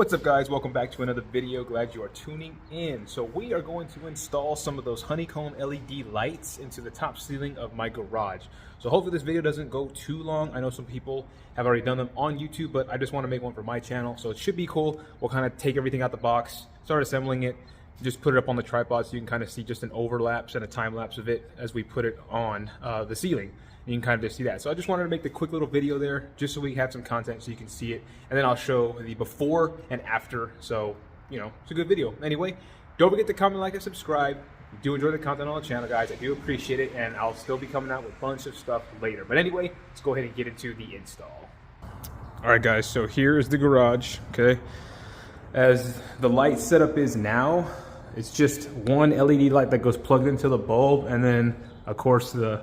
What's up, guys? Welcome back to another video. Glad you are tuning in. So we are going to install some of those Honeycomb LED lights into the top ceiling of my garage. So hopefully this video doesn't go too long. I know some people have already done them on YouTube, but I just want to make one for my channel. So it should be cool. We'll kind of take everything out the box, start assembling it, just put it up on the tripod so you can kind of see just an overlapse and a time lapse of it as we put it on the ceiling. You can kind of just see that. So I just wanted to make the quick little video there just so we have some content so you can see it. And then I'll show the before and after. So, you know, it's a good video. Anyway, don't forget to comment, like, and subscribe. If you do enjoy the content on the channel, guys, I do appreciate it. And I'll still be coming out with a bunch of stuff later. But anyway, let's go ahead and get into the install. All right, guys, so here is the garage, okay? As the light setup is now, it's just one LED light that goes plugged into the bulb. And then, of course, the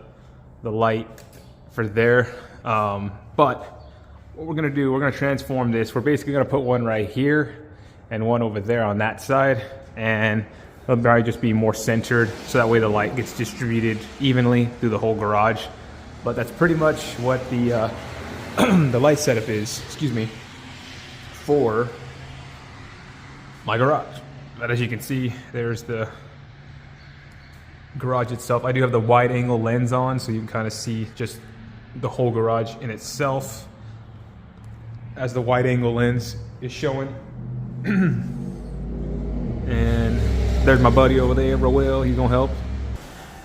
light for there, but what we're gonna do, we're gonna transform this. We're basically gonna put one right here and one over there on that side, and it'll probably just be more centered so that way the light gets distributed evenly through the whole garage. But that's pretty much what the the light setup is, excuse me, for my garage. But as you can see, there's the garage itself. I do have the wide angle lens on so you can kind of see just the whole garage in itself as the wide angle lens is showing. And there's my buddy over there, Roel, he's gonna help.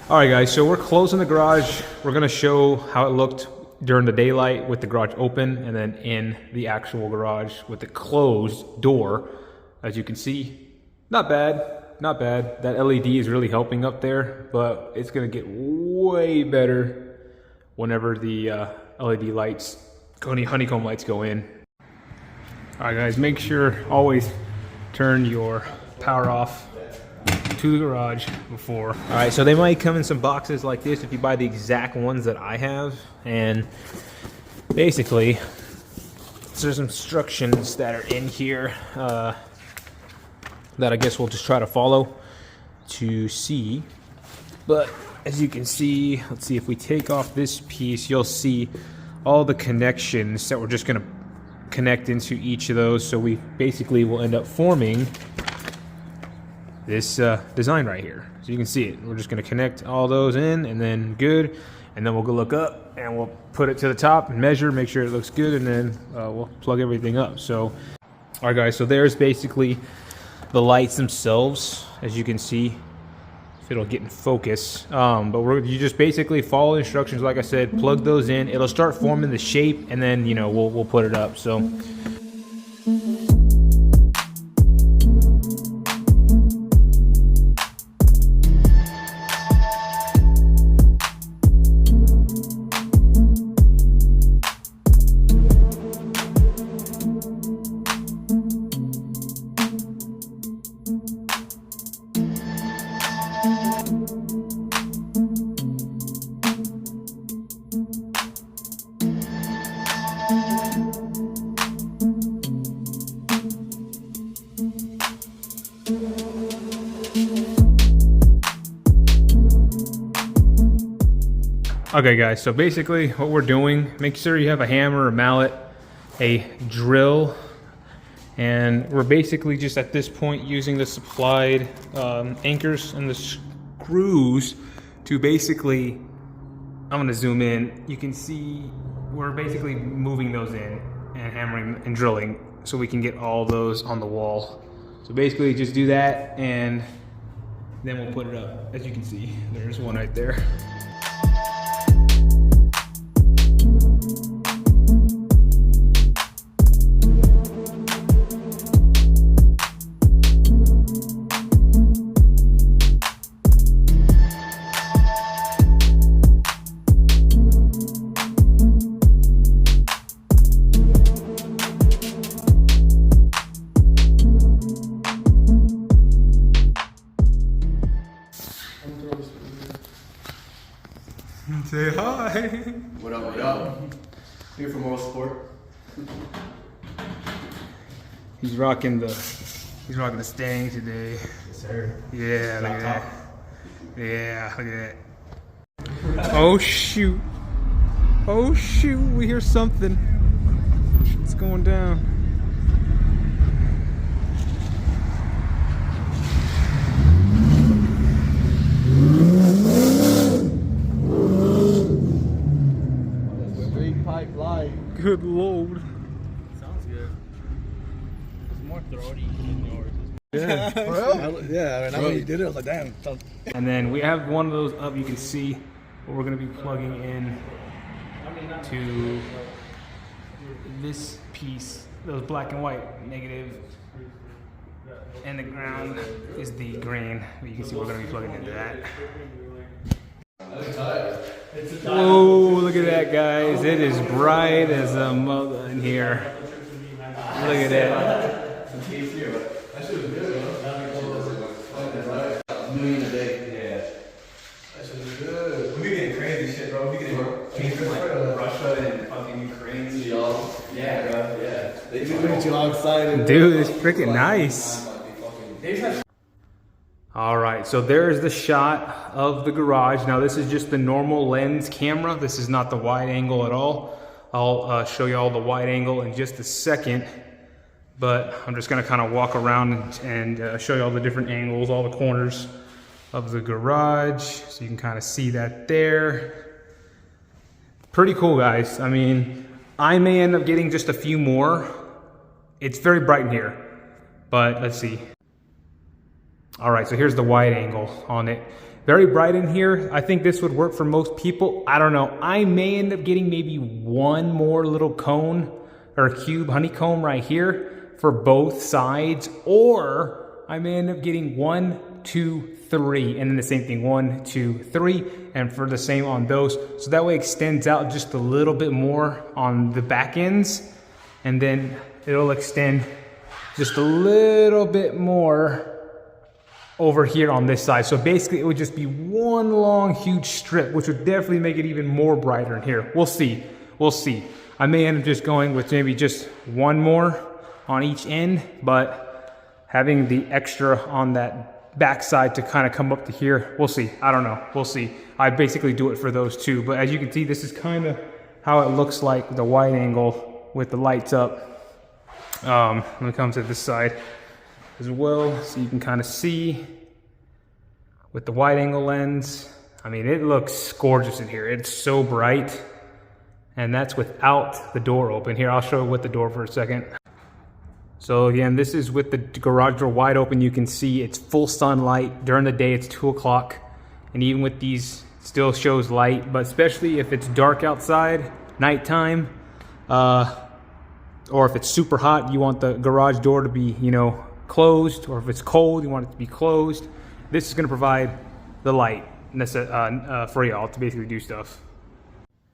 All right, guys, so we're closing the garage. We're gonna show how it looked during the daylight with the garage open, and then in the actual garage with the closed door. As you can see, not bad. Not bad. That LED is really helping up there, but it's gonna get way better whenever the LED lights, honeycomb lights go in. All right, guys, make sure always turn your power off to the garage before. All right, so they might come in some boxes like this if you buy the exact ones that I have, and basically there's instructions that are in here that I guess we'll just try to follow to see. But as you can see, let's see, if we take off this piece, you'll see all the connections that we're just gonna connect into each of those. So we basically will end up forming this design right here. So you can see it. We're just gonna connect all those in, and then good. And then we'll go look up and we'll put it to the top and measure, make sure it looks good, and then we'll plug everything up. So, all right, guys, so there's basically the lights themselves, as you can see, if it'll get in focus. But you just basically follow instructions, like I said, plug those in. It'll start forming the shape, and then, you know, we'll put it up. So. Okay, guys, so basically what we're doing, make sure you have a hammer, a mallet, a drill, and we're basically just at this point using the supplied anchors and the screws to basically, I'm gonna zoom in, you can see we're basically moving those in and hammering and drilling so we can get all those on the wall. So basically just do that, and then we'll put it up. As you can see, there's one right there. Say hi. What up, what up? Here for moral support. He's rocking the Stang today. Yes, sir. Yeah, look at that. Yeah, look at that. Oh shoot. Oh shoot, we hear something. It's going down. Good lord. Sounds good. It's more throaty than yours. Yeah, bro. Yeah, and I when you did it, I was like, damn. And then we have one of those up. You can see what we're going to be plugging in to this piece. Those black and white negative. And the ground is the green. You can see we're going to be plugging into that. Whoa, look at that, guys. It is bright as a mother in here. Look at that. $1,000,000 a day. Yeah. That shit is good. We be getting crazy shit, bro. We be getting came from like Russia and fucking Ukraine. Y'all. Yeah, bro. Yeah. They do get you all excited. Dude, it's freaking nice. All right, so there's the shot of the garage. Now this is just the normal lens camera. This is not the wide angle at all. I'll show you all the wide angle in just a second, but I'm just gonna kind of walk around and show you all the different angles, all the corners of the garage. So you can kind of see that there. Pretty cool, guys. I mean, I may end up getting just a few more. It's very bright in here, but let's see. All right, so here's the wide angle on it. Very bright in here. I think this would work for most people. I don't know. I may end up getting maybe one more little cone or cube honeycomb right here for both sides, or I may end up getting 1, 2, 3, and then the same thing, 1, 2, 3, and for the same on those. So that way it extends out just a little bit more on the back ends, and then it'll extend just a little bit more over here on this side. So basically it would just be one long huge strip, which would definitely make it even more brighter in here. We'll see. We'll see. I may end up just going with maybe just one more on each end, but having the extra on that back side to kind of come up to here, we'll see. I don't know. We'll see. I basically do it for those two, but as you can see, this is kind of how it looks like the wide angle with the lights up. When it comes to this side as well, so you can kind of see with the wide angle lens. I mean, it looks gorgeous in here. It's so bright, and that's without the door open. Here, I'll show you with the door for a second. So again, this is with the garage door wide open. You can see it's full sunlight. During the day, it's 2 o'clock, and even with these, still shows light, but especially if it's dark outside, nighttime, or if it's super hot, you want the garage door to be, you know, closed, or if it's cold, you want it to be closed. This is going to provide the light for y'all to basically do stuff.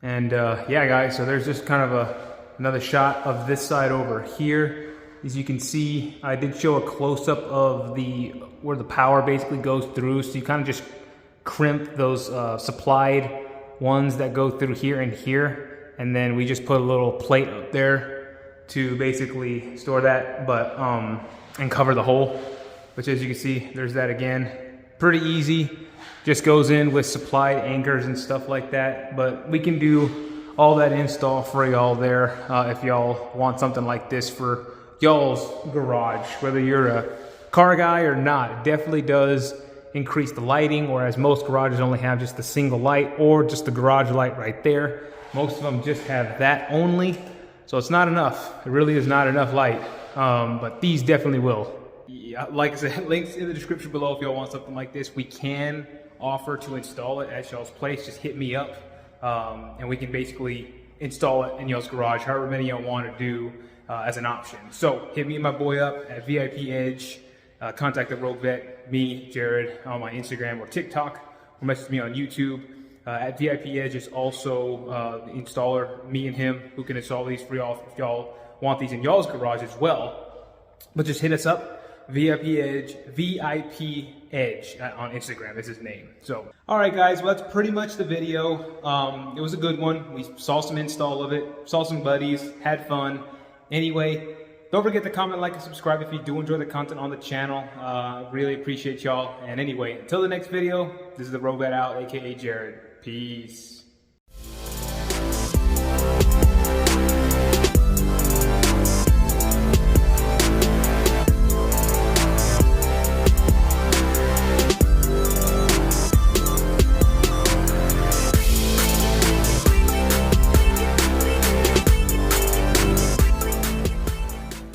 And yeah, guys, so there's just kind of another shot of this side over here. As you can see, I did show a close-up of where the power basically goes through. So you kind of just crimp those supplied ones that go through here and here, and then we just put a little plate up there to basically store that, but and cover the hole, which, as you can see, there's that again. Pretty easy, just goes in with supplied anchors and stuff like that, but we can do all that install for y'all there if y'all want something like this for y'all's garage, whether you're a car guy or not. It definitely does increase the lighting, whereas most garages only have just a single light or just the garage light right there. Most of them just have that only, so it's not enough. It really is not enough light. But these definitely will. Yeah, like I said, links in the description below if y'all want something like this. We can offer to install it at y'all's place. Just hit me up, and we can basically install it in y'all's garage, however many y'all want to do as an option. So hit me and my boy up at VIP Edge. Contact the Rogue Vet, me, Jared, on my Instagram or TikTok, or message me on YouTube. At VIP Edge is also the installer, me and him, who can install these for y'all if y'all want these in y'all's garage as well. But just hit us up, VIP Edge on Instagram is his name. So, all right, guys, well, that's pretty much the video. It was a good one. We saw some install of it, saw some buddies, had fun. Anyway, don't forget to comment, like, and subscribe if you do enjoy the content on the channel. Really appreciate y'all. And anyway, until the next video, this is the Rogue Vet out, aka Jared. Peace.